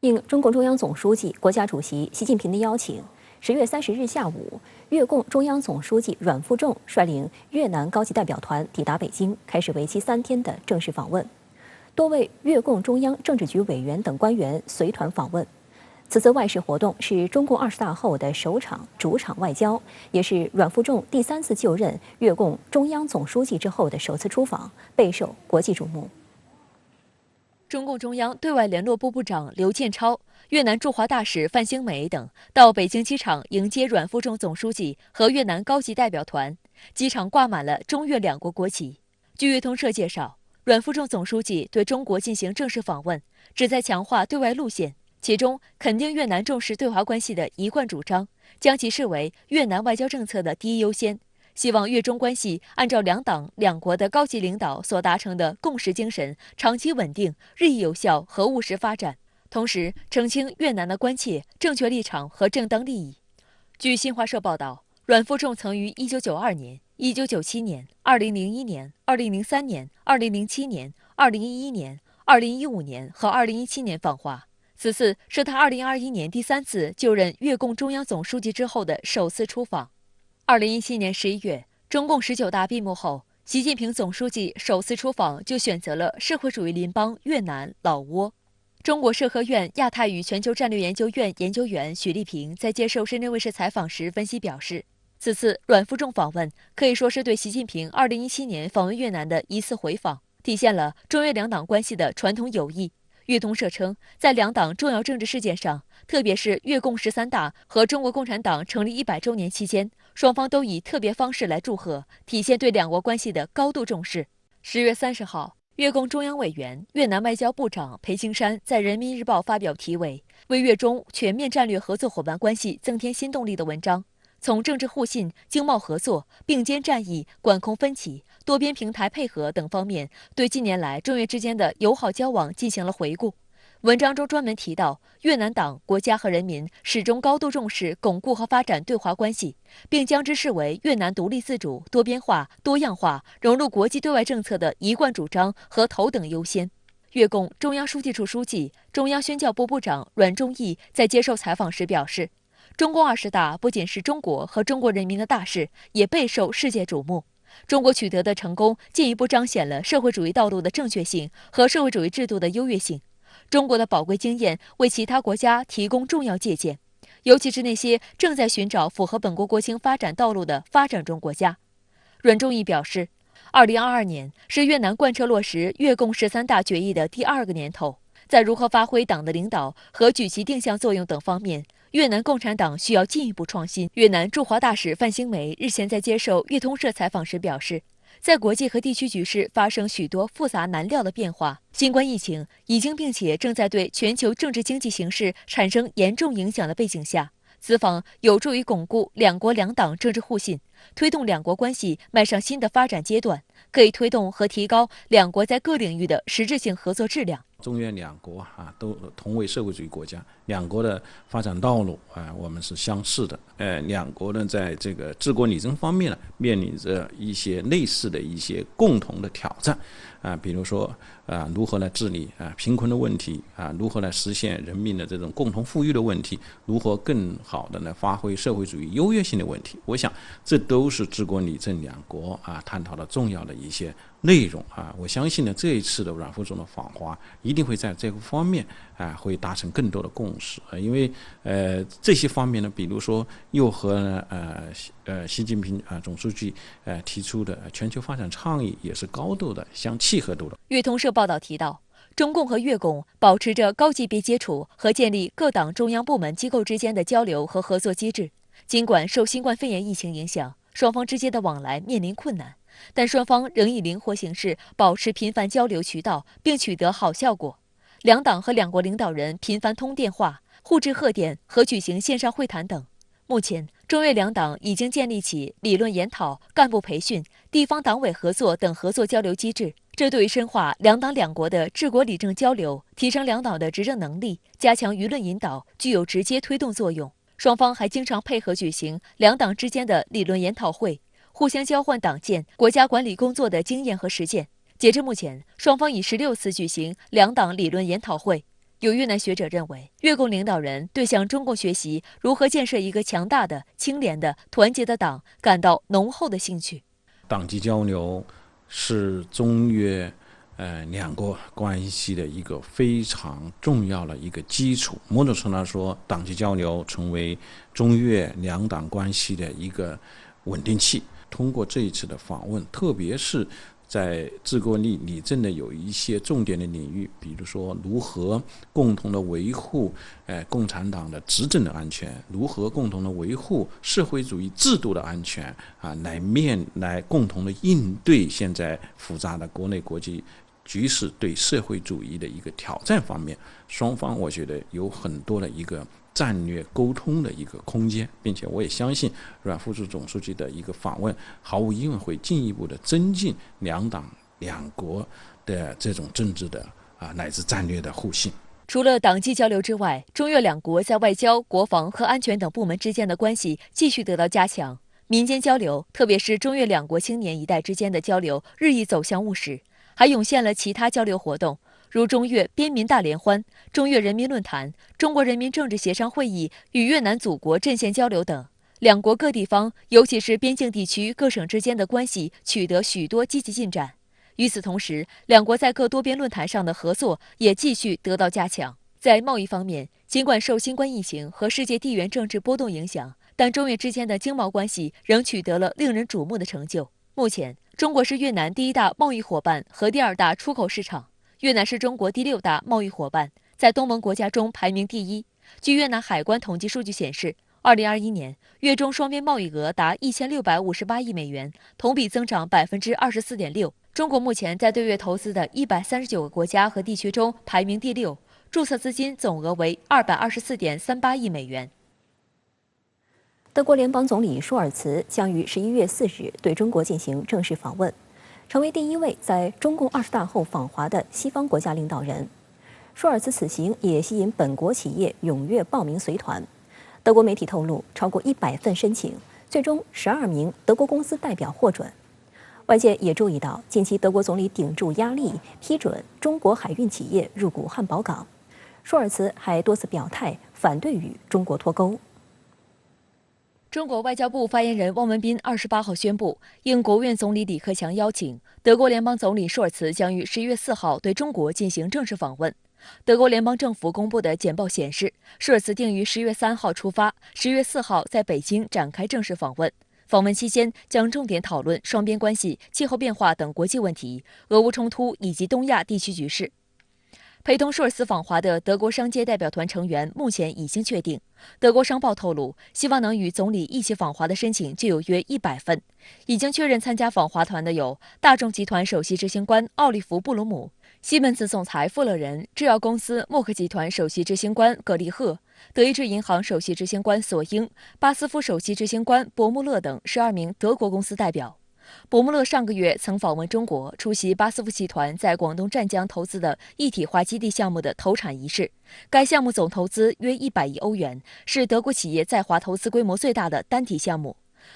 应中共中央总书记、国家主席习近平的邀请，10月30日下午，越共中央总书记阮富仲率领越南高级代表团抵达北京，开始为期3天的正式访问。多位越共中央政治局委员等官员随团访问。此次外事活动是中共20大后的首场主场外交，也是阮富仲第3次就任越共中央总书记之后的首次出访，备受国际瞩目。中共中央对外联络部部长刘建超、越南驻华大使范兴美等到北京机场迎接阮富仲总书记和越南高级代表团，机场挂满了中越两国国旗。据越通社介绍，阮富仲总书记对中国进行正式访问，旨在强化对外路线，其中肯定越南重视对华关系的一贯主张，将其视为越南外交政策的第一优先。希望越中关系按照两党两国的高级领导所达成的共识精神，长期稳定、日益有效和务实发展。同时，澄清越南的关切、正确立场和正当利益。据新华社报道，阮富仲曾于1992年、1997年、2001年、2003年、2007年、2011年、2015年和2017年访华。此次是他2021年第3次就任越共中央总书记之后的首次出访。2017年11月，中共19大闭幕后，习近平总书记首次出访就选择了社会主义邻邦越南老挝。中国社科院亚太与全球战略研究院研究员许立平在接受深圳卫视采访时分析表示，此次阮富仲访问可以说是对习近平2017年访问越南的一次回访，体现了中越两党关系的传统友谊。越通社称，在两党重要政治事件上，特别是越共13大和中国共产党成立100周年期间，双方都以特别方式来祝贺，体现对两国关系的高度重视。10月30号，越共中央委员、越南外交部长裴青山在人民日报发表题为《为越中全面战略合作伙伴关系增添新动力》的文章，从政治互信、经贸合作、并肩战役、管控分歧、多边平台配合等方面，对近年来中越之间的友好交往进行了回顾。文章中专门提到，越南党、国家和人民始终高度重视巩固和发展对华关系，并将之视为越南独立自主、多边化、多样化、融入国际对外政策的一贯主张和头等优先。越共中央书记处书记、中央宣教部部长阮仲义在接受采访时表示，中共20大不仅是中国和中国人民的大事，也备受世界瞩目。中国取得的成功进一步彰显了社会主义道路的正确性和社会主义制度的优越性。中国的宝贵经验为其他国家提供重要借鉴，尤其是那些正在寻找符合本国国情发展道路的发展中国家。阮仲义表示，2022年是越南贯彻落实越共13大决议的第2个年头，在如何发挥党的领导和举其定向作用等方面，越南共产党需要进一步创新。越南驻华大使范兴美日前在接受越通社采访时表示，在国际和地区局势发生许多复杂难料的变化，新冠疫情已经并且正在对全球政治经济形势产生严重影响的背景下，此访有助于巩固两国两党政治互信，推动两国关系迈上新的发展阶段，可以推动和提高两国在各领域的实质性合作质量。中越两国都同为社会主义国家，两国的发展道路我们是相似的。两国呢在这个治国理政方面呢，面临着一些类似的一些共同的挑战比如说如何来治理贫困的问题如何来实现人民的这种共同富裕的问题，如何更好的呢发挥社会主义优越性的问题。我想这都是治国理政两国探讨的重要的一些内容我相信呢，这一次的阮富仲的访华一定会在这个方面会达成更多的共识因为这些方面呢，比如说又和习近平总书记提出的全球发展倡议也是高度的相契合度的。越通社报道提到，中共和越共保持着高级别接触和建立各党中央部门机构之间的交流和合作机制。尽管受新冠肺炎疫情影响，双方之间的往来面临困难，但双方仍以灵活形式保持频繁交流渠道，并取得好效果。两党和两国领导人频繁通电话、互致贺电和举行线上会谈等。目前，中越两党已经建立起理论研讨、干部培训、地方党委合作等合作交流机制，这对于深化两党两国的治国理政交流、提升两党的执政能力、加强舆论引导具有直接推动作用。双方还经常配合举行两党之间的理论研讨会，互相交换党建、国家管理工作的经验和实践。截至目前，双方已16次举行两党理论研讨会。有越南学者认为，越共领导人对向中共学习如何建设一个强大的、清廉的、团结的党感到浓厚的兴趣。党际交流是中越两国关系的一个非常重要的一个基础。某种程度上说，党际交流成为中越两党关系的一个稳定器。通过这一次的访问，特别是在治国理政的有一些重点的领域，比如说如何共同的维护共产党的执政的安全，如何共同的维护社会主义制度的安全来共同的应对现在复杂的国内国际局势对社会主义的一个挑战方面，双方我觉得有很多的一个战略沟通的一个空间，并且我也相信阮富柱总书记的一个访问毫无疑问会进一步的增进两党两国的这种政治的乃至战略的互信。除了党际交流之外，中越两国在外交、国防和安全等部门之间的关系继续得到加强，民间交流，特别是中越两国青年一代之间的交流日益走向务实，还涌现了其他交流活动，如中越边民大联欢、中越人民论坛、中国人民政治协商会议与越南祖国阵线交流等。两国各地方，尤其是边境地区各省之间的关系取得许多积极进展。与此同时，两国在各多边论坛上的合作也继续得到加强。在贸易方面，尽管受新冠疫情和世界地缘政治波动影响，但中越之间的经贸关系仍取得了令人瞩目的成就。目前，中国是越南第一大贸易伙伴和第二大出口市场，越南是中国第6大贸易伙伴，在东盟国家中排名第1。据越南海关统计数据显示，2021年越中双边贸易额达1658亿美元，同比增长24.6%。中国目前在对越投资的139个国家和地区中排名第6，注册资金总额为224.38亿美元。德国联邦总理舒尔茨将于11月4日对中国进行正式访问，成为第1位在中共20大后访华的西方国家领导人。舒尔茨此行也吸引本国企业踊跃报名随团。德国媒体透露，超过100份申请，最终12名德国公司代表获准。外界也注意到，近期德国总理顶住压力批准中国海运企业入股汉堡港。舒尔茨还多次表态反对与中国脱钩。中国外交部发言人汪文斌28号宣布，应国务院总理李克强邀请，德国联邦总理舒尔茨将于11月4号对中国进行正式访问。德国联邦政府公布的简报显示，舒尔茨定于10月3号出发，10月4号在北京展开正式访问。访问期间将重点讨论双边关系、气候变化等国际问题、俄乌冲突以及东亚地区局势。陪同舒尔茨访华的德国商界代表团成员目前已经确定。德国商报透露，希望能与总理一起访华的申请就有约100份。已经确认参加访华团的有大众集团首席执行官奥利弗·布鲁姆、西门子总裁富勒人、制药公司默克集团首席执行官葛利赫、德意志银行首席执行官索英、巴斯夫首席执行官博穆勒等12名德国公司代表。博穆勒上个月曾访问中国，出席巴斯夫集团在广东湛江投资的一体化基地项目的投产仪式。该项目总投资约100亿欧元，是德国企业在华投资规模最大的单体项目。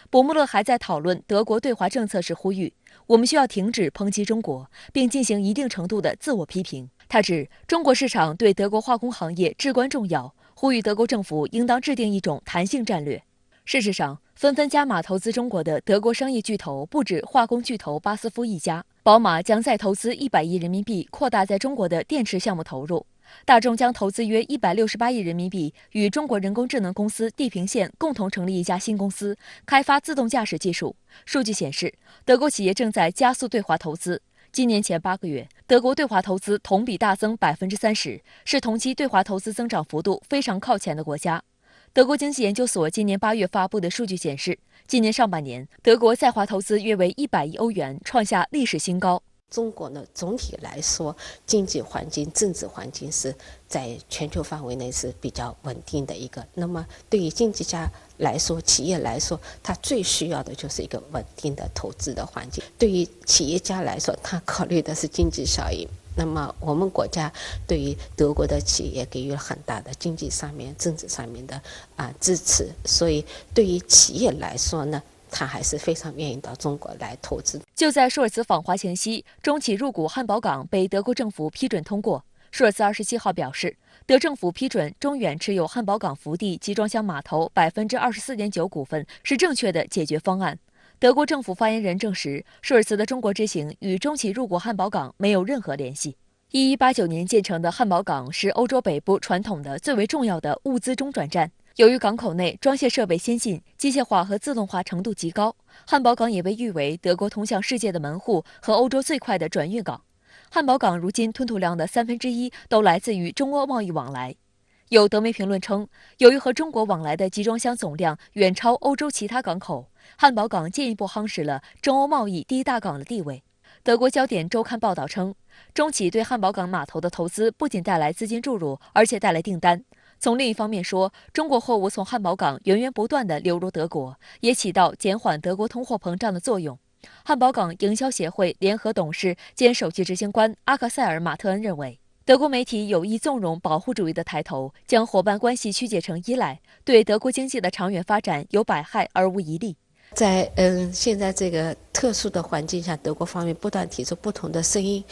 博穆勒还在讨论德国对华政策时呼吁，我们需要停止抨击中国，并进行一定程度的自我批评。他指中国市场对德国化工行业至关重要，呼吁德国政府应当制定一种弹性战略。事实上，纷纷加码投资中国的德国商业巨头不止化工巨头巴斯夫一家，宝马将再投资100亿人民币扩大在中国的电池项目投入，大众将投资约168亿人民币与中国人工智能公司地平线共同成立一家新公司，开发自动驾驶技术。数据显示，德国企业正在加速对华投资。今年前8个月，德国对华投资同比大增30%，是同期对华投资增长幅度非常靠前的国家。德国经济研究所今年8月发布的数据显示，今年上半年，德国在华投资约为100亿欧元，创下历史新高。中国呢，总体来说，经济环境、政治环境是在全球范围内是比较稳定的一个。那么，对于经济家来说、企业来说，他最需要的就是一个稳定的投资的环境。对于企业家来说，他考虑的是经济效益。那么我们国家对于德国的企业给予了很大的经济上面、政治上面的支持，所以对于企业来说呢，他还是非常愿意到中国来投资。就在舒尔茨访华前夕，中企入股汉堡港被德国政府批准通过。舒尔茨27号表示，德政府批准中远持有汉堡港福地集装箱码头24.9%股份是正确的解决方案。德国政府发言人证实，舒尔茨的中国之行与中企入股汉堡港没有任何联系。1189年建成的汉堡港是欧洲北部传统的最为重要的物资中转站。由于港口内装卸设备先进，机械化和自动化程度极高，汉堡港也被誉为德国通向世界的门户和欧洲最快的转运港。汉堡港如今吞吐量的1/3都来自于中欧贸易往来。有德媒评论称，由于和中国往来的集装箱总量远超欧洲其他港口，汉堡港进一步夯实了中欧贸易第一大港的地位。德国焦点周刊报道称，中企对汉堡港码头的投资不仅带来资金注入，而且带来订单。从另一方面说，中国货物从汉堡港源源不断地流入德国，也起到减缓德国通货膨胀的作用。汉堡港营销协会联合董事兼首席执行官阿克塞尔·马特恩认为，德国媒体有意纵容保护主义的抬头，将伙伴关系曲解成依赖，对德国经济的长远发展有百害而无一利。在现在这个特殊的环境下，德国方面不断提出不同的声音，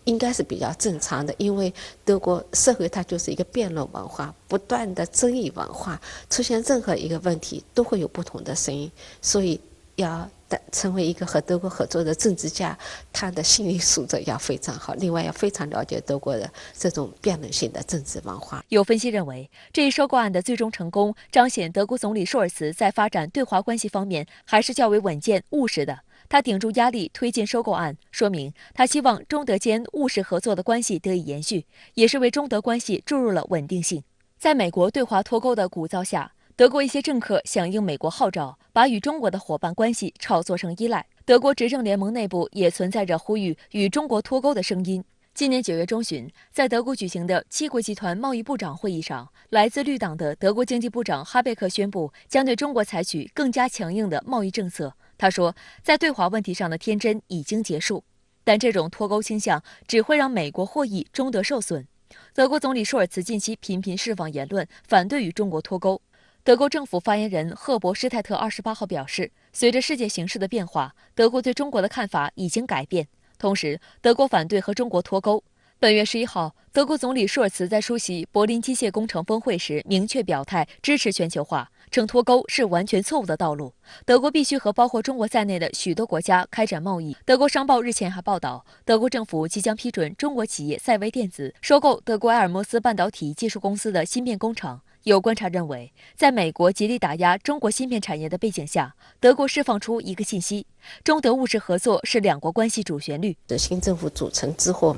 应该是比较正常的，因为德国社会它就是一个辩论文化，不断的争议文化，出现任何一个问题都会有不同的声音，所以要成为一个和德国合作的政治家，他的心理素质要非常好，另外要非常了解德国的这种辩论性的政治文化。有分析认为，这一收购案的最终成功彰显德国总理舒尔茨在发展对华关系方面还是较为稳健务实的。他顶住压力推进收购案，说明他希望中德间务实合作的关系得以延续，也是为中德关系注入了稳定性。在美国对华脱钩的鼓噪下，德国一些政客响应美国号召，把与中国的伙伴关系炒作成依赖。德国执政联盟内部也存在着呼吁与中国脱钩的声音。今年9月中旬，在德国举行的7国集团贸易部长会议上，来自绿党的德国经济部长哈贝克宣布将对中国采取更加强硬的贸易政策。他说，在对华问题上的天真已经结束，但这种脱钩倾向只会让美国获益，中德受损。德国总理舒尔茨近期频频释放言论，反对与中国脱钩。德国政府发言人赫伯施泰特28号表示，随着世界形势的变化，德国对中国的看法已经改变。同时，德国反对和中国脱钩。本月11号，德国总理舒尔茨在出席柏林机械工程峰会时明确表态支持全球化，称脱钩是完全错误的道路。德国必须和包括中国在内的许多国家开展贸易。德国商报日前还报道，德国政府即将批准中国企业赛威电子收购德国埃尔默斯半导体技术公司的芯片工厂。有观察认为，在美国极力打压中国芯片产业的背景下，德国释放出一个信息：中德务实合作是两国关系主旋律。新政府组成之后，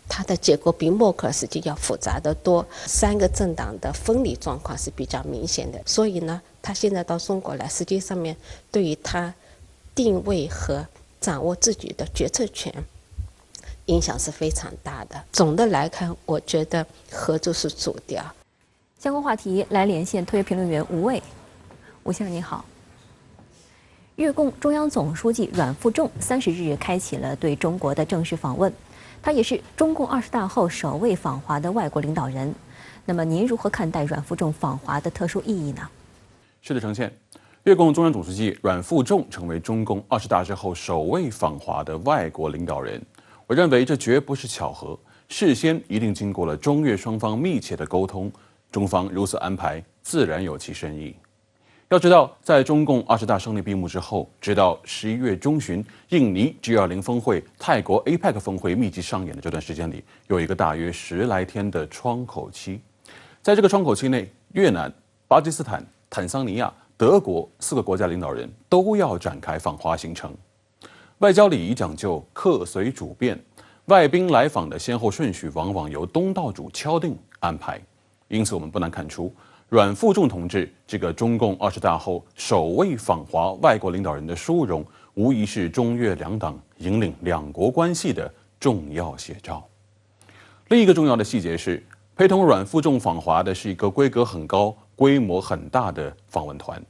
它的结果比默克尔时期要复杂得多，3个政党的分离状况是比较明显的。所以呢，他现在到中国来，实际上面对于他定位和掌握自己的决策权影响是非常大的。总的来看，我觉得合作是主调。相关话题来连线特约评论员吴卫。吴先生您好。越共中央总书记阮富仲30日开启了对中国的正式访问，他也是中共20大后首位访华的外国领导人。那么您如何看待阮富仲访华的特殊意义呢？是的，程倩，越共中央总书记阮富仲成为中共20大之后首位访华的外国领导人。我认为这绝不是巧合，事先一定经过了中越双方密切的沟通。中方如此安排，自然有其深意。要知道，在中共20大胜利闭幕之后，直到11月中旬，印尼 G20 峰会、泰国 APEC 峰会密集上演的这段时间里，有一个大约10来天的窗口期。在这个窗口期内，越南、巴基斯坦、坦桑尼亚、德国4个国家领导人都要展开访华行程。外交礼仪讲究客随主便，外宾来访的先后顺序往往由东道主敲定安排。因此，我们不难看出，阮富仲同志这个中共20大后首位访华外国领导人的殊荣，无疑是中越两党引领两国关系的重要写照。另一个重要的细节是，陪同阮富仲访华的是一个规格很高、规模很大的访问团。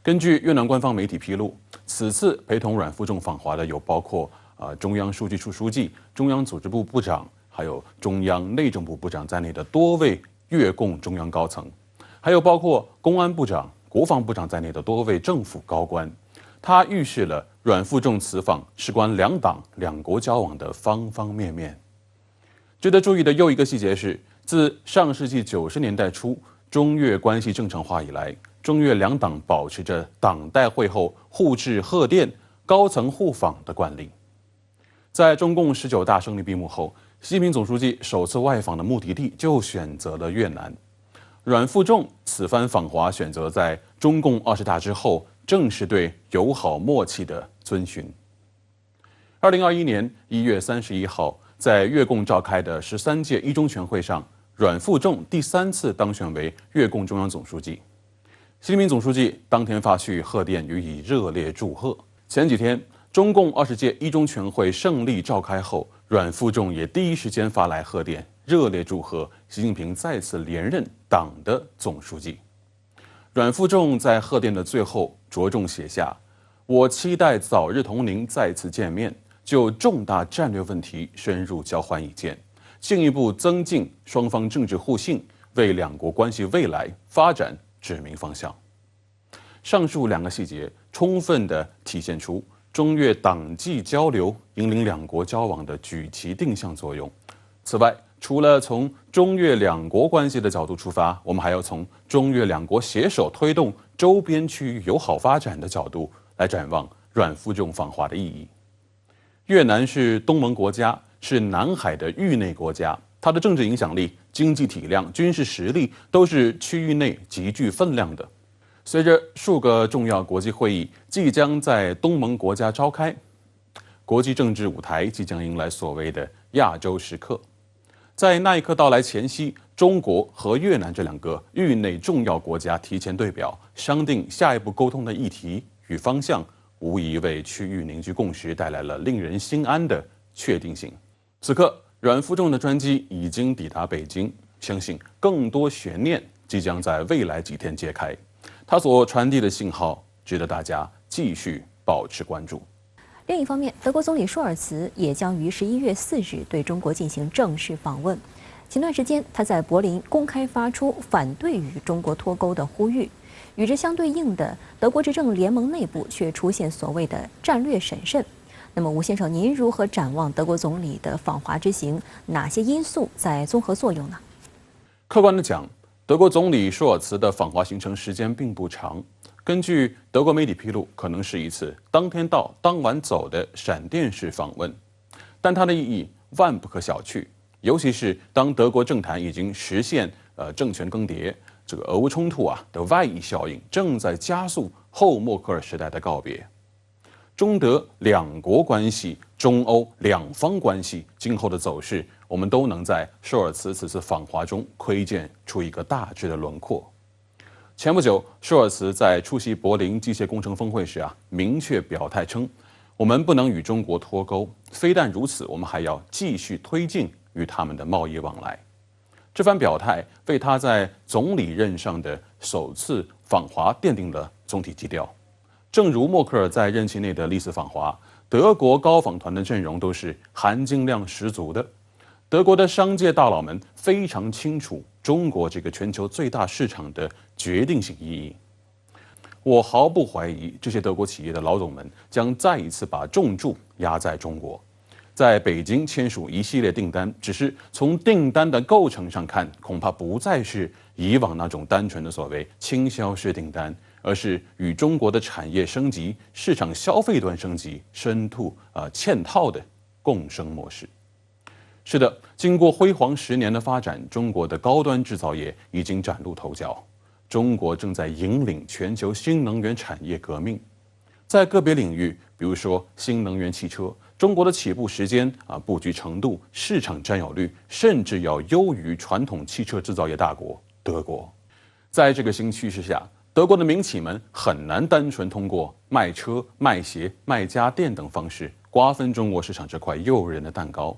根据越南官方媒体披露，此次陪同阮富仲访华的有包括中央书记处书记、中央组织部部长，还有中央内政部部长在内的多位越共中央高层，还有包括公安部长、国防部长在内的多位政府高官。它预示了阮富仲此访事关两党两国交往的方方面面。值得注意的又一个细节是，自上世纪90年代初中越关系正常化以来，中越两党保持着党代会后互致贺电、高层互访的惯例。在中共19大胜利闭幕后，习近平总书记首次外访的目的地就选择了越南。阮富仲此番访华选择在中共20大之后，正是对友好默契的遵循。2021年1月31号，在越共召开的13届一中全会上，阮富仲第3次当选为越共中央总书记。习近平总书记当天发去贺电予以热烈祝贺。前几天，中共20届一中全会胜利召开后，阮富仲也第一时间发来贺电，热烈祝贺习近平再次连任党的总书记。阮富仲在贺电的最后着重写下：“我期待早日同您再次见面，就重大战略问题深入交换意见，进一步增进双方政治互信，为两国关系未来发展指明方向。”上述2个细节充分地体现出中越党际交流引领两国交往的举旗定向作用。此外，除了从中越两国关系的角度出发，我们还要从中越两国携手推动周边区域友好发展的角度来展望阮富仲访华的意义。越南是东盟国家，是南海的域内国家，它的政治影响力、经济体量、军事实力都是区域内极具分量的。随着数个重要国际会议即将在东盟国家召开，国际政治舞台即将迎来所谓的亚洲时刻。在那一刻到来前夕，中国和越南这2个域内重要国家提前对表，商定下一步沟通的议题与方向，无疑为区域凝聚共识带来了令人心安的确定性。此刻，阮富仲的专机已经抵达北京，相信更多悬念即将在未来几天揭开。他所传递的信号值得大家继续保持关注。另一方面，德国总理舒尔茨也将于11月4日对中国进行正式访问。前段时间，他在柏林公开发出反对与中国脱钩的呼吁。与之相对应的，德国执政联盟内部却出现所谓的战略审慎。那么，吴先生，您如何展望德国总理的访华之行？哪些因素在综合作用呢？客观地讲，德国总理舒尔茨的访华行程时间并不长。根据德国媒体披露，可能是一次当天到当晚走的闪电式访问，但它的意义万不可小觑。尤其是当德国政坛已经实现政权更迭，这个俄乌冲突的外溢效应正在加速后默克尔时代的告别。中德两国关系、中欧两方关系今后的走势，我们都能在舒尔茨此次访华中窥见出一个大致的轮廓。前不久，舒尔茨在出席柏林机械工程峰会时明确表态称，我们不能与中国脱钩，非但如此，我们还要继续推进与他们的贸易往来。这番表态为他在总理任上的首次访华奠定了总体基调。正如默克尔在任期内的历次访华，德国高访团的阵容都是含金量十足的。德国的商界大佬们非常清楚中国这个全球最大市场的决定性意义。我毫不怀疑，这些德国企业的老总们将再一次把重注压在中国，在北京签署一系列订单，只是从订单的构成上看，恐怕不再是以往那种单纯的所谓倾销式订单，而是与中国的产业升级、市场消费端升级、深度嵌套的共生模式。是的，经过辉煌10年的发展，中国的高端制造业已经崭露头角。中国正在引领全球新能源产业革命，在个别领域，比如说新能源汽车，中国的起步时间布局程度、市场占有率，甚至要优于传统汽车制造业大国德国。在这个新趋势下，德国的民企们很难单纯通过卖车、卖鞋、卖家电等方式瓜分中国市场这块诱人的蛋糕。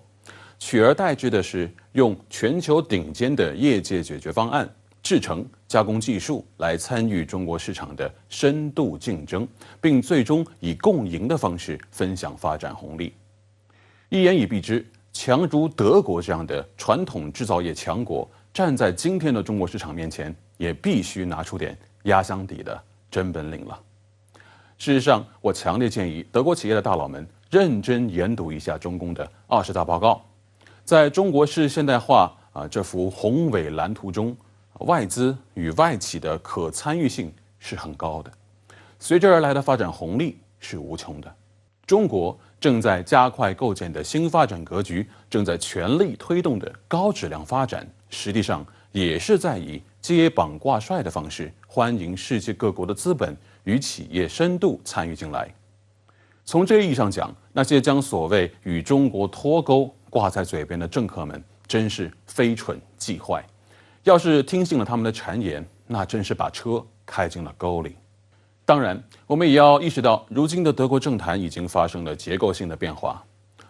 取而代之的是用全球顶尖的业界解决方案、制程、加工技术来参与中国市场的深度竞争，并最终以共赢的方式分享发展红利。一言以蔽之，强如德国这样的传统制造业强国，站在今天的中国市场面前，也必须拿出点压箱底的真本领了。事实上，我强烈建议德国企业的大佬们认真研读一下中共的20大报告。在中国式现代化这幅宏伟蓝图中，外资与外企的可参与性是很高的，随之而来的发展红利是无穷的。中国正在加快构建的新发展格局，正在全力推动的高质量发展，实际上也是在以接榜挂帅的方式，欢迎世界各国的资本与企业深度参与进来。从这意义上讲，那些将所谓与中国脱钩挂在嘴边的政客们，真是非蠢即坏。要是听信了他们的谗言，那真是把车开进了沟里。当然，我们也要意识到，如今的德国政坛已经发生了结构性的变化。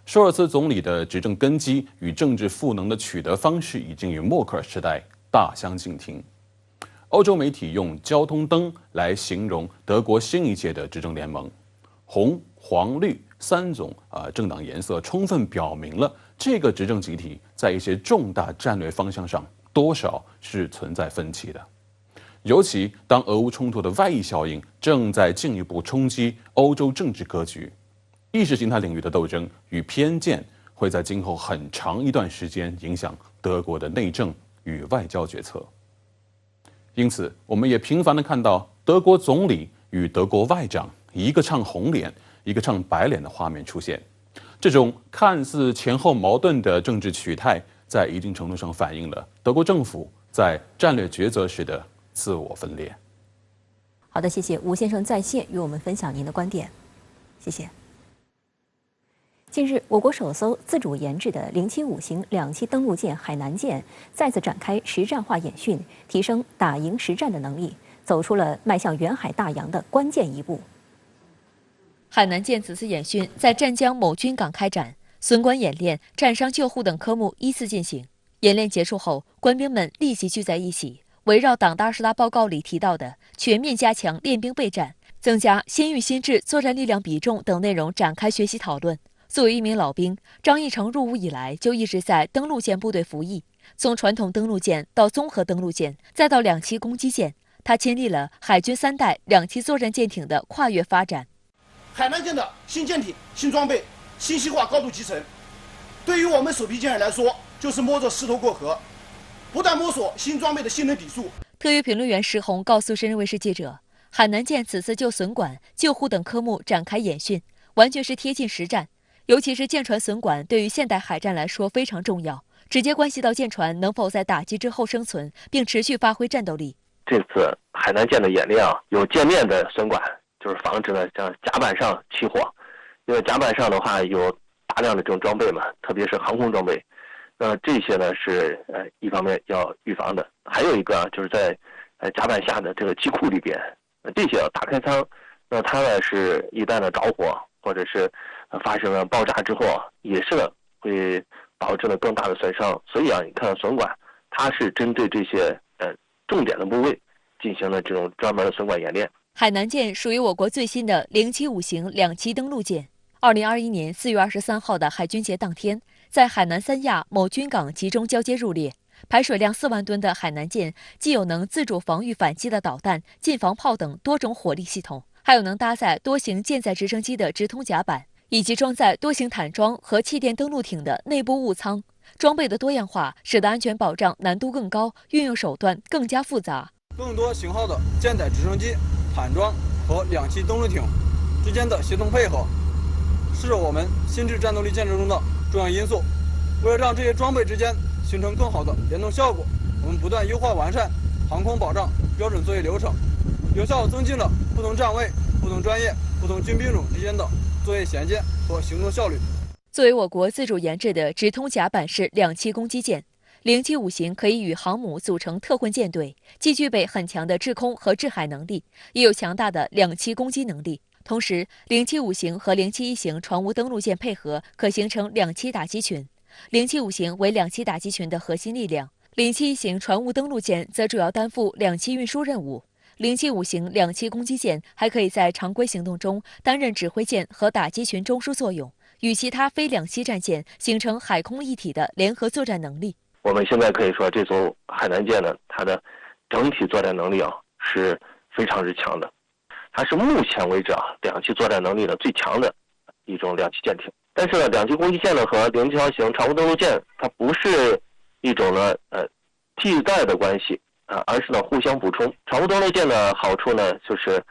舒尔茨总理的执政根基与政治赋能的取得方式，已经与默克尔时代大相径庭。欧洲媒体用交通灯来形容德国新一届的执政联盟，红、黄、绿三种政党颜色，充分表明了这个执政集体在一些重大战略方向上多少是存在分歧的。尤其当俄乌冲突的外溢效应正在进一步冲击欧洲政治格局，意识形态领域的斗争与偏见会在今后很长一段时间影响德国的内政与外交决策。因此，我们也频繁地看到德国总理与德国外长一个唱红脸，一个唱白脸的画面出现。这种看似前后矛盾的政治取态，在一定程度上反映了德国政府在战略抉择时的自我分裂。好的，谢谢吴先生在线与我们分享您的观点，谢谢。近日，我国首艘自主研制的075型两栖登陆舰海南舰再次展开实战化演训，提升打赢实战的能力，走出了迈向远海大洋的关键一步。海南舰此次演训在湛江某军港开展，损管演练、战伤救护等科目依次进行。演练结束后，官兵们立即聚在一起，围绕党的20大报告里提到的全面加强练兵备战、增加先预新制作战力量比重等内容展开学习讨论。作为一名老兵，张义成入伍以来就一直在登陆舰部队服役，从传统登陆舰到综合登陆舰，再到两栖攻击舰，他亲历了海军3代两栖作战舰艇的跨越发展。海南舰的新舰艇、新装备、信息化高度集成，对于我们首批舰员来说，就是摸着石头过河，不断摸索新装备的性能底数。特约评论员石红告诉深圳卫视记者，海南舰此次就损管、救护等科目展开演训，完全是贴近实战。尤其是舰船损管对于现代海战来说非常重要，直接关系到舰船能否在打击之后生存，并持续发挥战斗力。这次海南舰的演练有舰面的损管，就是防止呢像甲板上起火，因为甲板上的话有大量的这种装备嘛，特别是航空装备，那这些呢是一方面要预防的。还有一个就是在甲板下的这个机库里边，这些要打开舱，那它呢是一旦呢着火或者是发生了爆炸之后也是呢会导致了更大的损伤。所以你看损管它是针对这些重点的部位进行了这种专门的损管演练。海南舰属于我国最新的075型两栖登陆舰。2021年4月23号的海军节当天，在海南三亚某军港集中交接入列。排水量4万吨的海南舰，既有能自主防御反击的导弹、近防炮等多种火力系统，还有能搭载多型舰载直升机的直通甲板，以及装载多型坦装和气垫登陆艇的内部物舱。装备的多样化，使得安全保障难度更高，运用手段更加复杂。更多型号的舰载直升机、坦装和两栖登陆艇之间的协同配合，是我们新质战斗力建设中的重要因素。为了让这些装备之间形成更好的联动效果，我们不断优化完善航空保障标准作业流程，有效增进了不同站位、不同专业、不同军兵种之间的作业衔接和行动效率。作为我国自主研制的直通甲板式两栖攻击舰，075型可以与航母组成特混舰队，既具备很强的制空和制海能力，也有强大的两栖攻击能力。同时，075型和071型船坞登陆舰配合，可形成两栖打击群。075型为两栖打击群的核心力量，071型船坞登陆舰则主要担负两栖运输任务。075型两栖攻击舰还可以在常规行动中担任指挥舰和打击群中枢作用，与其他非两栖战舰形成海空一体的联合作战能力。我们现在可以说，这艘海南舰呢，它的整体作战能力是非常之强的，它是目前为止两栖作战能力的最强的一种两栖舰艇。但是呢，两栖攻击舰呢和071型船坞登陆舰，它不是一种呢替代的关系而是呢互相补充。常务登陆舰的好处呢，就是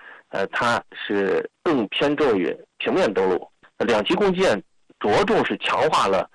它是更偏重于平面登陆，两栖攻击舰着重是强化了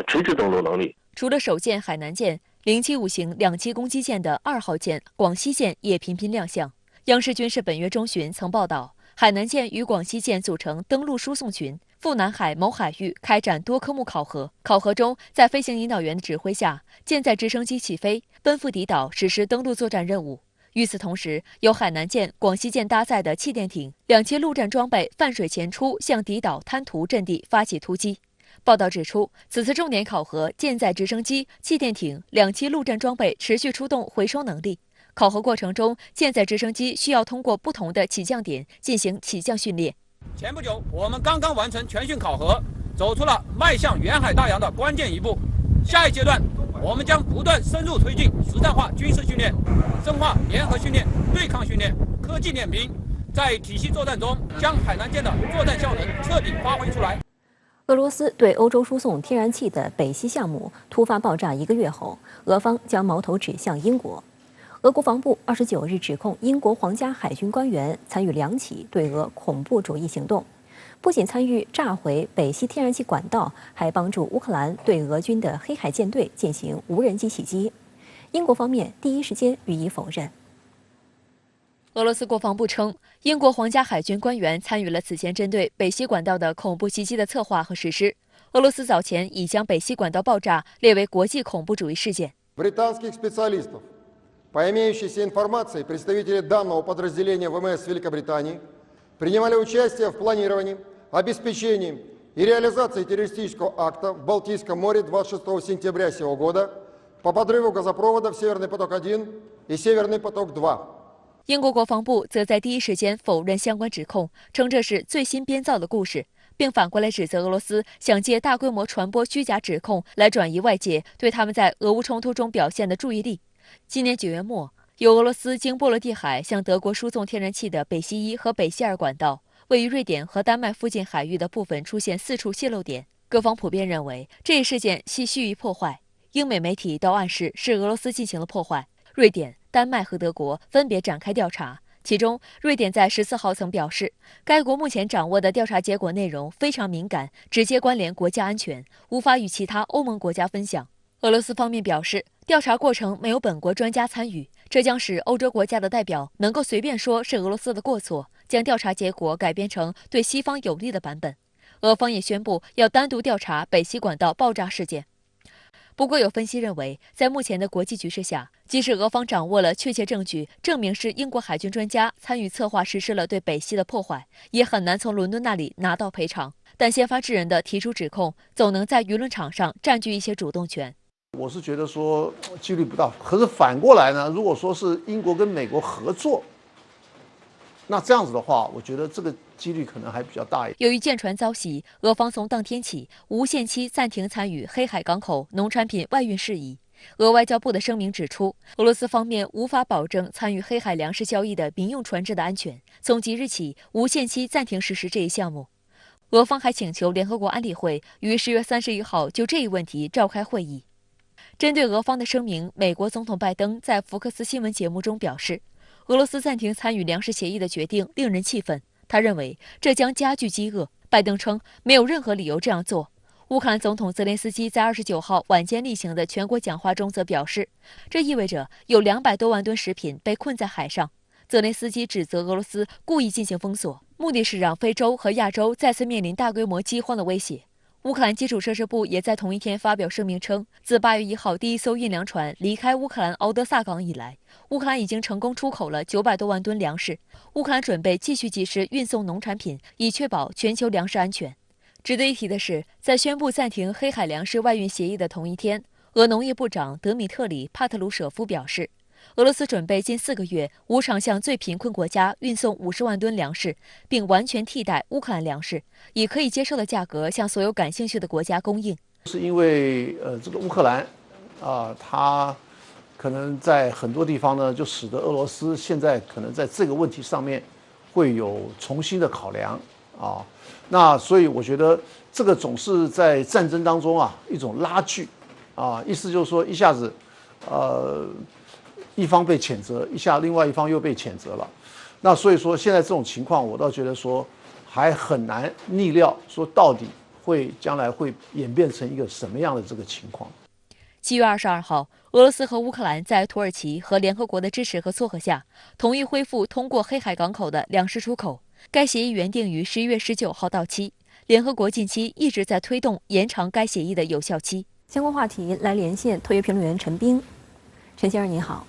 垂直登陆能力。除了首舰海南舰075型两栖攻击舰的2号舰广西舰也频频亮相。央视军事本月中旬曾报道，海南舰与广西舰组成登陆输送群，赴南海某海域开展多科目考核。考核中，在飞行引导员的指挥下，舰载直升机起飞，奔赴敌岛实施登陆作战任务。与此同时，由海南舰、广西舰搭载的气垫艇、两栖陆战装备泛水前出，向敌岛滩涂阵地发起突击。报道指出，此次重点考核舰载直升机、气垫艇、两栖陆战装备持续出动回收能力。考核过程中，舰载直升机需要通过不同的起降点进行起降训练。前不久，我们刚刚完成全训考核，走出了迈向远海大洋的关键一步。下一阶段，我们将不断深入推进实战化军事训练，深化联合训练、对抗训练、科技练兵，在体系作战中将海南舰的作战效能彻底发挥出来。俄罗斯对欧洲输送天然气的北溪项目突发爆炸1个月后，俄方将矛头指向英国。俄国防部29日指控英国皇家海军官员参与2起对俄恐怖主义行动，不仅参与炸毁北溪天然气管道，还帮助乌克兰对俄军的黑海舰队进行无人机袭击。英国方面第一时间予以否认。俄罗斯国防部称，英国皇家海军官员参与了此前针对北溪管道的恐怖袭击的策划和实施。俄罗斯早前已将北溪管道爆炸列为国际恐怖主义事件。По имеющейся информации, представители данного подразделения ВМС Великобритании принимали участие в планировании, обеспечении и реализации террористического акта в Балтийском море 26 сентября сего года по подрыву газопроводов «Северный поток-1» и «Северный поток-2». 英国国防部则在第一时间否认相关指控，称这是最新编造的故事，并反过来指责俄罗斯想借大规模传播虚假指控来转移外界对他们在俄乌冲突中表现的注意力。今年9月末，由俄罗斯经波罗的海向德国输送天然气的北溪1和北溪2管道，位于瑞典和丹麦附近海域的部分出现4处泄漏点。各方普遍认为这一事件系蓄意破坏，英美媒体都暗示是俄罗斯进行了破坏。瑞典、丹麦和德国分别展开调查，其中瑞典在14号曾表示，该国目前掌握的调查结果内容非常敏感，直接关联国家安全，无法与其他欧盟国家分享。俄罗斯方面表示，调查过程没有本国专家参与，这将使欧洲国家的代表能够随便说是俄罗斯的过错，将调查结果改编成对西方有利的版本。俄方也宣布要单独调查北溪管道爆炸事件。不过有分析认为，在目前的国际局势下，即使俄方掌握了确切证据，证明是英国海军专家参与策划实施了对北溪的破坏，也很难从伦敦那里拿到赔偿。但先发制人的提出指控，总能在舆论场上占据一些主动权。我是觉得说几率不大，可是反过来呢，如果说是英国跟美国合作，那这样子的话，我觉得这个几率可能还比较大一点。由于舰船遭袭，俄方从当天起无限期暂停参与黑海港口农产品外运事宜。俄外交部的声明指出，俄罗斯方面无法保证参与黑海粮食交易的民用船只的安全，从即日起无限期暂停实施这一项目。俄方还请求联合国安理会于10月31号就这一问题召开会议。针对俄方的声明，美国总统拜登在福克斯新闻节目中表示，俄罗斯暂停参与粮食协议的决定令人气愤，他认为这将加剧饥饿。拜登称没有任何理由这样做。乌克兰总统泽连斯基在29号晚间例行的全国讲话中则表示，这意味着有200多万吨食品被困在海上。泽连斯基指责俄罗斯故意进行封锁，目的是让非洲和亚洲再次面临大规模饥荒的威胁。乌克兰基础设施部也在同一天发表声明称，自8月1号第一艘运粮船离开乌克兰敖德萨港以来，乌克兰已经成功出口了900多万吨粮食。乌克兰准备继续及时运送农产品，以确保全球粮食安全。值得一提的是，在宣布暂停黑海粮食外运协议的同一天，俄农业部长德米特里·帕特鲁舍夫表示，俄罗斯准备近4个月无偿向最贫困国家运送50万吨粮食，并完全替代乌克兰粮食，以可以接受的价格向所有感兴趣的国家供应。是因为这个乌克兰它可能在很多地方呢，就使得俄罗斯现在可能在这个问题上面会有重新的考量啊。那所以我觉得这个总是在战争当中一种拉锯意思就是说一下子，一方被谴责，另外一方又被谴责了。那所以说现在这种情况，我倒觉得说还很难逆料，说到底将来会演变成一个什么样的这个情况。7月22号，俄罗斯和乌克兰在土耳其和联合国的支持和撮合下，同意恢复通过黑海港口的粮食出口。该协议原定于11月19号到期，联合国近期一直在推动延长该协议的有效期。相关话题来连线特约评论员陈斌。陈先生您好。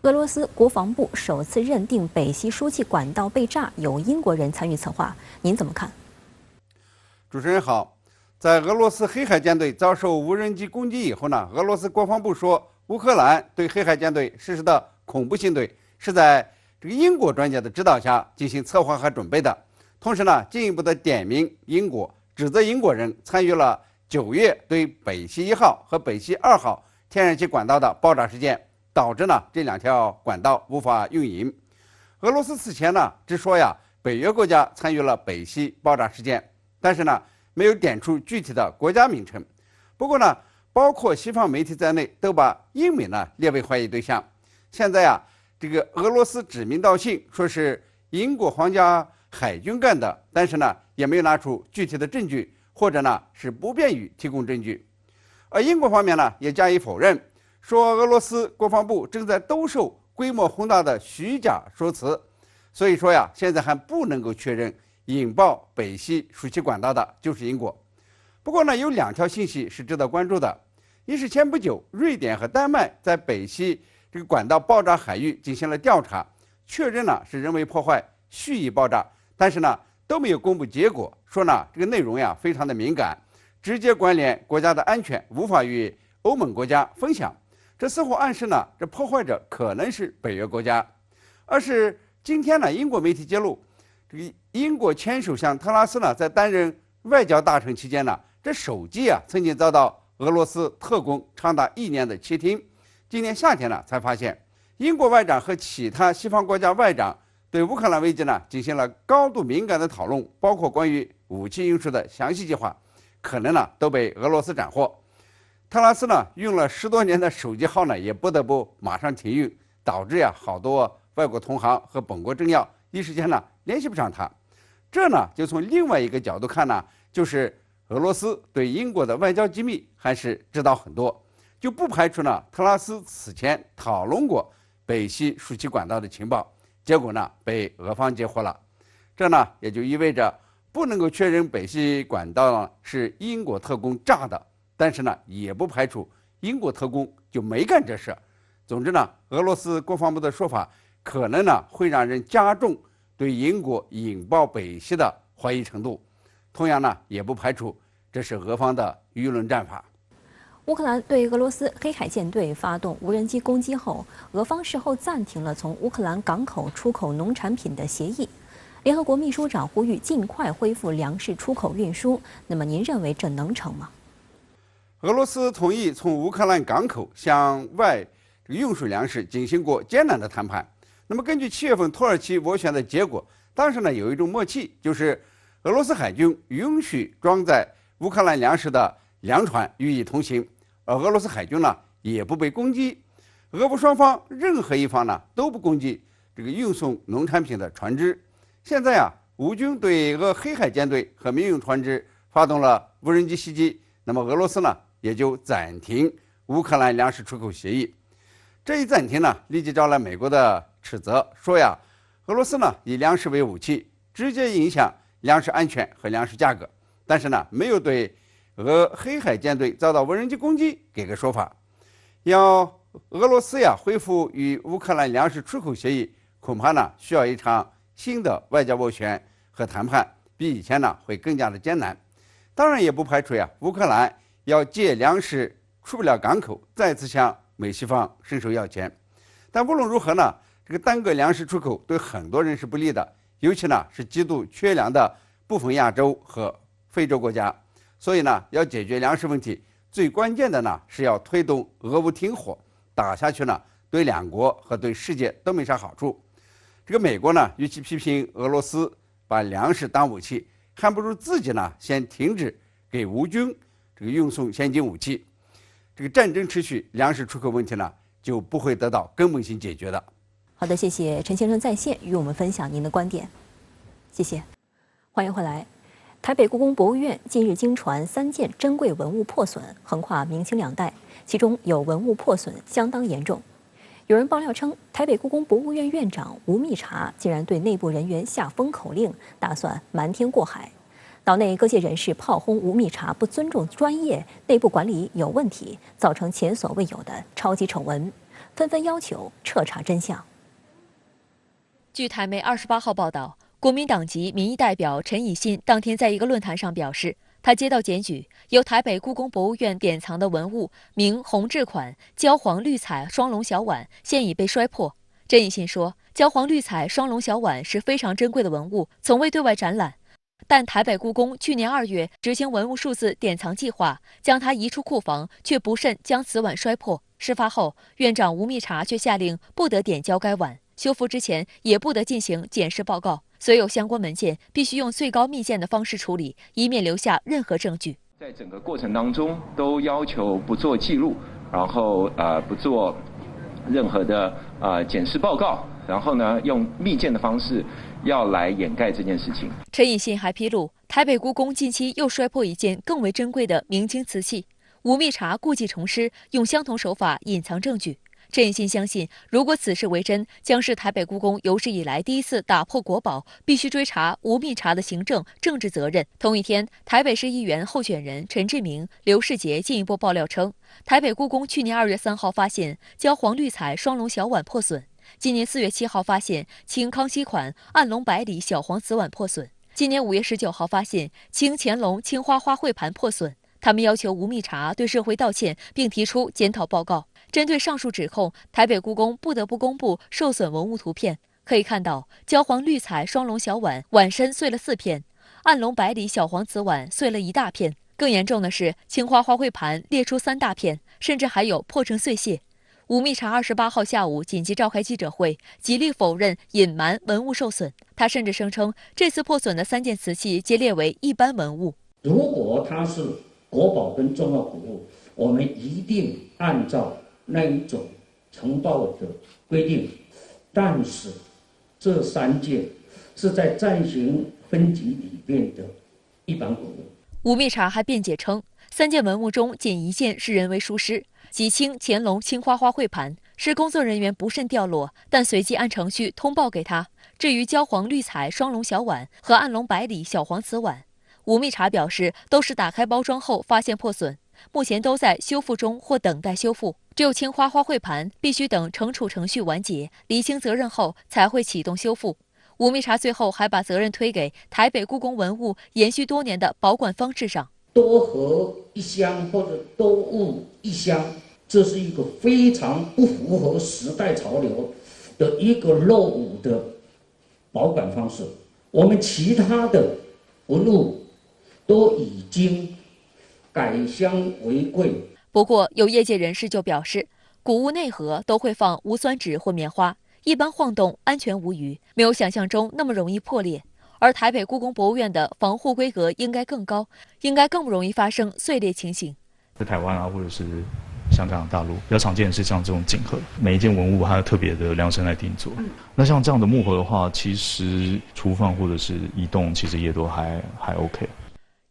俄罗斯国防部首次认定北溪输气管道被炸有英国人参与策划，您怎么看？主持人好。在俄罗斯黑海舰队遭受无人机攻击以后呢，俄罗斯国防部说，乌克兰对黑海舰队实施的恐怖行为是在这个英国专家的指导下进行策划和准备的。同时呢，进一步的点名英国，指责英国人参与了9月对北溪1号和北溪2号天然气管道的爆炸事件，导致呢这2条管道无法运营。俄罗斯此前呢只说北约国家参与了北溪爆炸事件，但是呢没有点出具体的国家名称。不过呢，包括西方媒体在内都把英美呢列为怀疑对象。现在这个俄罗斯指名道姓说是英国皇家海军干的，但是呢也没有拿出具体的证据，或者呢是不便于提供证据。而英国方面呢也加以否认，说俄罗斯国防部正在兜售规模宏大的虚假说辞。所以说现在还不能够确认引爆北溪输气管道的就是英国。不过呢，有2条信息是值得关注的。一是前不久，瑞典和丹麦在北溪这个管道爆炸海域进行了调查，确认了是人为破坏、蓄意爆炸，但是呢都没有公布结果，说呢这个内容非常的敏感，直接关联国家的安全，无法与欧盟国家分享。这似乎暗示呢，这破坏者可能是北约国家。二是今天呢，英国媒体揭露，这个英国前首相特拉斯呢，在担任外交大臣期间呢，这手机曾经遭到俄罗斯特工长达1年的窃听。今年夏天呢，才发现英国外长和其他西方国家外长对乌克兰危机呢进行了高度敏感的讨论，包括关于武器运输的详细计划，可能呢都被俄罗斯斩获。特拉斯呢用了10多年的手机号呢，也不得不马上停运，导致好多外国同行和本国政要一时间呢联系不上他。这呢就从另外一个角度看呢，就是俄罗斯对英国的外交机密还是知道很多，就不排除呢特拉斯此前讨论过北溪输气管道的情报，结果呢被俄方截获了。这呢也就意味着不能够确认北溪管道是英国特工炸的，但是呢也不排除英国特工就没干这事。总之呢，俄罗斯国防部的说法可能呢会让人加重对英国引爆北溪的怀疑程度，同样呢也不排除这是俄方的舆论战法。乌克兰对俄罗斯黑海舰队发动无人机攻击后，俄方事后暂停了从乌克兰港口出口农产品的协议。联合国秘书长呼吁尽快恢复粮食出口运输，那么您认为这能成吗？俄罗斯同意从乌克兰港口向外运输粮食进行过艰难的谈判。那么根据7月份土耳其斡旋的结果，当时呢有一种默契，就是俄罗斯海军允许装载乌克兰粮食的粮船予以通行，而俄罗斯海军呢也不被攻击。俄乌双方任何一方呢都不攻击这个运送农产品的船只。现在乌军对俄黑海舰队和民用船只发动了无人机袭击，那么俄罗斯呢也就暂停乌克兰粮食出口协议。这一暂停呢，立即招来美国的斥责，说俄罗斯呢以粮食为武器，直接影响粮食安全和粮食价格，但是呢没有对俄黑海舰队遭到无人机攻击给个说法。要俄罗斯恢复与乌克兰粮食出口协议，恐怕呢需要一场新的外交斡旋和谈判，比以前呢会更加的艰难。当然也不排除乌克兰要借粮食出不了港口，再次向美西方伸手要钱。但无论如何呢，这个单个粮食出口对很多人是不利的，尤其呢是极度缺粮的部分亚洲和非洲国家。所以呢，要解决粮食问题，最关键的呢是要推动俄乌停火，打下去呢对两国和对世界都没啥好处。这个美国呢，与其批评俄罗斯把粮食当武器，还不如自己呢先停止给乌军这个运送先进武器。这个战争持续，粮食出口问题呢就不会得到根本性解决的。好的，谢谢陈先生在线与我们分享您的观点，谢谢。欢迎回来。台北故宫博物院近日经传3件珍贵文物破损，横跨明清2代，其中有文物破损相当严重。有人爆料称，台北故宫博物院院长吴密察竟然对内部人员下封口令，打算瞒天过海。岛内各界人士炮轰吴密察不尊重专业，内部管理有问题，造成前所未有的超级丑闻，纷纷要求彻查真相。据台媒28号报道，国民党籍民意代表陈以信当天在一个论坛上表示，他接到检举，由台北故宫博物院典藏的文物明红制款焦黄绿彩双龙小碗现已被摔破。陈以信说，焦黄绿彩双龙小碗是非常珍贵的文物，从未对外展览。但台北故宫去年2月执行文物数字典藏计划，将它移出库房，却不慎将此碗摔破。事发后，院长吴密察却下令不得点交该碗，修复之前也不得进行检视报告，所有相关文件必须用最高密件的方式处理，以免留下任何证据。在整个过程当中，都要求不做记录，然后不做任何的检视报告，然后呢用密件的方式要来掩盖这件事情。陈以信还披露，台北故宫近期又摔破一件更为珍贵的明清瓷器，吴密察故技重施，用相同手法隐藏证据。陈以信相信，如果此事为真，将是台北故宫有史以来第一次打破国宝，必须追查吴密察的行政、政治责任。同一天，台北市议员候选人陈志明、刘世杰进一步爆料称，台北故宫去年2月3号发现焦黄绿彩双龙小碗破损，今年4月7号发现清康熙款暗龙百里小黄瓷碗破损，今年5月19号发现清乾隆青花花卉盘破损。他们要求吴密察对社会道歉，并提出检讨报告。针对上述指控，台北故宫不得不公布受损文物图片。可以看到，焦黄绿彩双龙小碗碗身碎了4片，暗龙百里小黄瓷碗碎了1大片。更严重的是，青花花卉盘裂出3大片，甚至还有破成碎屑。吴密察28号下午紧急召开记者会，极力否认隐瞒文物受损。他甚至声称，这次破损的3件瓷器皆列为一般文物。如果它是国宝跟重要古物，我们一定按照那一种呈报的规定。但是这3件是在暂行分级里面的一般古物。吴密察还辩解称，3件文物中仅1件是人为疏失，即清乾隆青花花卉盘是工作人员不慎掉落，但随即按程序通报给他。至于焦黄绿彩双龙小碗和暗龙百里小黄瓷碗，吴密察表示都是打开包装后发现破损，目前都在修复中或等待修复。只有青花花卉盘必须等惩处程序完结、厘清责任后才会启动修复。吴密察最后还把责任推给台北故宫文物延续多年的保管方式上。多盒一箱或者多物一箱，这是一个非常不符合时代潮流的一个落伍的保管方式。我们其他的文物都已经改箱为柜。不过，有业界人士就表示，古物内盒都会放无酸纸或棉花，一般晃动安全无虞，没有想象中那么容易破裂。而台北故宫博物院的防护规格应该更高，应该更不容易发生碎裂情形。在台湾啊，或者是香港、大陆比较常见的是像这种锦盒，每一件文物它有特别的量身来定做。那像这样的木盒的话，其实储放或者是移动，其实也都还 OK。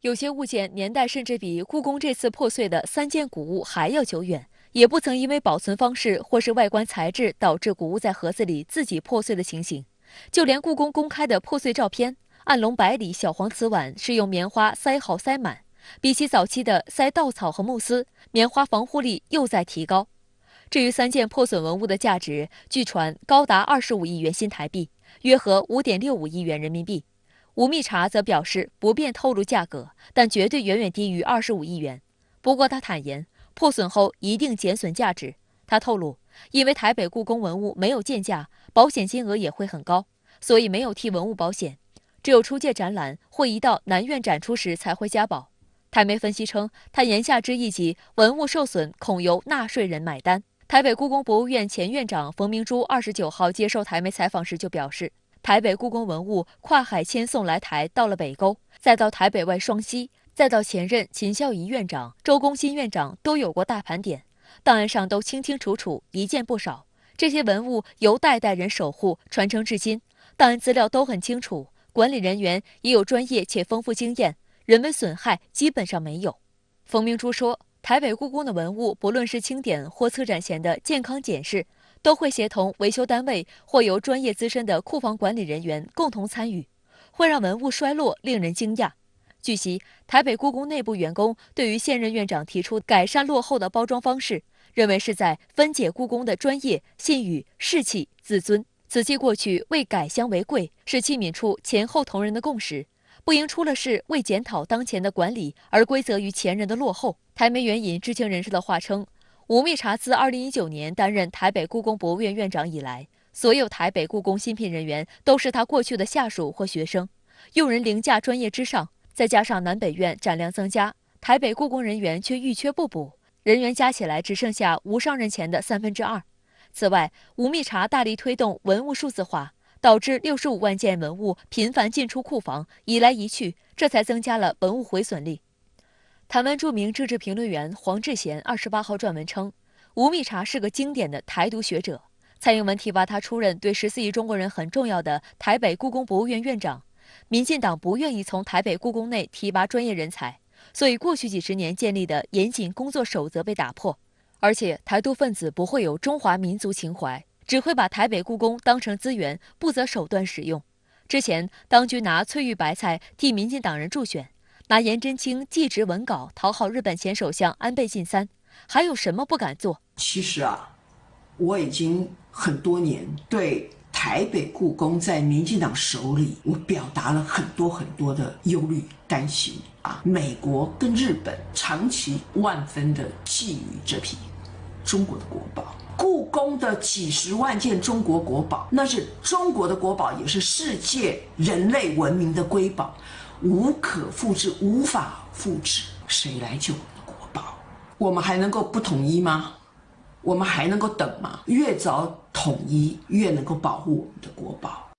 有些物件年代甚至比故宫这次破碎的3件古物还要久远，也不曾因为保存方式或是外观材质导致古物在盒子里自己破碎的情形。就连故宫公开的破碎照片，暗龙百里小黄瓷碗是用棉花塞好塞满，比起早期的塞稻草和木丝，棉花防护力又在提高。至于3件破损文物的价值，据传高达25亿元新台币，约合5.65亿元人民币。吴密察则表示不便透露价格，但绝对远远低于25亿元。不过他坦言，破损后一定减损价值。他透露，因为台北故宫文物没有鉴价，保险金额也会很高，所以没有替文物保险，只有出借展览或移到南院展出时才会加保。台媒分析称，他言下之意即文物受损恐由纳税人买单。台北故宫博物院前院长冯明珠29号接受台媒采访时就表示，台北故宫文物跨海迁送来台，到了北沟，再到台北外双溪，再到前任秦孝仪院长、周公新院长都有过大盘点，档案上都清清楚楚，一件不少。这些文物由代代人守护传承至今，档案资料都很清楚，管理人员也有专业且丰富经验，人为损害基本上没有。冯明珠说，台北故宫的文物，不论是清点或策展前的健康检视，都会协同维修单位或由专业资深的库房管理人员共同参与，会让文物衰落令人惊讶。据悉，台北故宫内部员工对于现任院长提出改善落后的包装方式，认为是在分解故宫的专业、信誉、士气、自尊。此系过去为改乡为贵，是器皿处前后同仁的共识，不应出了事为检讨当前的管理而归责于前人的落后。台媒援引知情人士的话称，吴密察自2019年担任台北故宫博物院院长以来，所有台北故宫新聘人员都是他过去的下属或学生，用人凌驾专业之上。再加上南北院展量增加，台北故宫人员却愈缺不补，人员加起来只剩下吴上任前的2/3。此外，吴密察大力推动文物数字化，导致65万件文物频繁进出库房，移来移去，这才增加了文物毁损率。台湾著名政治评论员黄志贤28号撰文称，吴密察是个经典的台独学者。蔡英文提拔他出任对14亿中国人很重要的台北故宫博物院院长。民进党不愿意从台北故宫内提拔专业人才，所以过去几十年建立的严谨工作守则被打破。而且台独分子不会有中华民族情怀，只会把台北故宫当成资源，不择手段使用。之前当局拿翠玉白菜替民进党人助选，拿颜真卿祭侄文稿讨好日本前首相安倍晋三，还有什么不敢做？其实啊，我已经很多年对台北故宫在民进党手里，我表达了很多的忧虑、担心啊。美国跟日本长期万分的觊觎这批中国的国宝，故宫的几十万件中国国宝，那是中国的国宝，也是世界人类文明的瑰宝，无可复制，无法复制。谁来救我们的国宝？我们还能够不统一吗？我们还能够等吗？越早统一，越能够保护我们的国宝。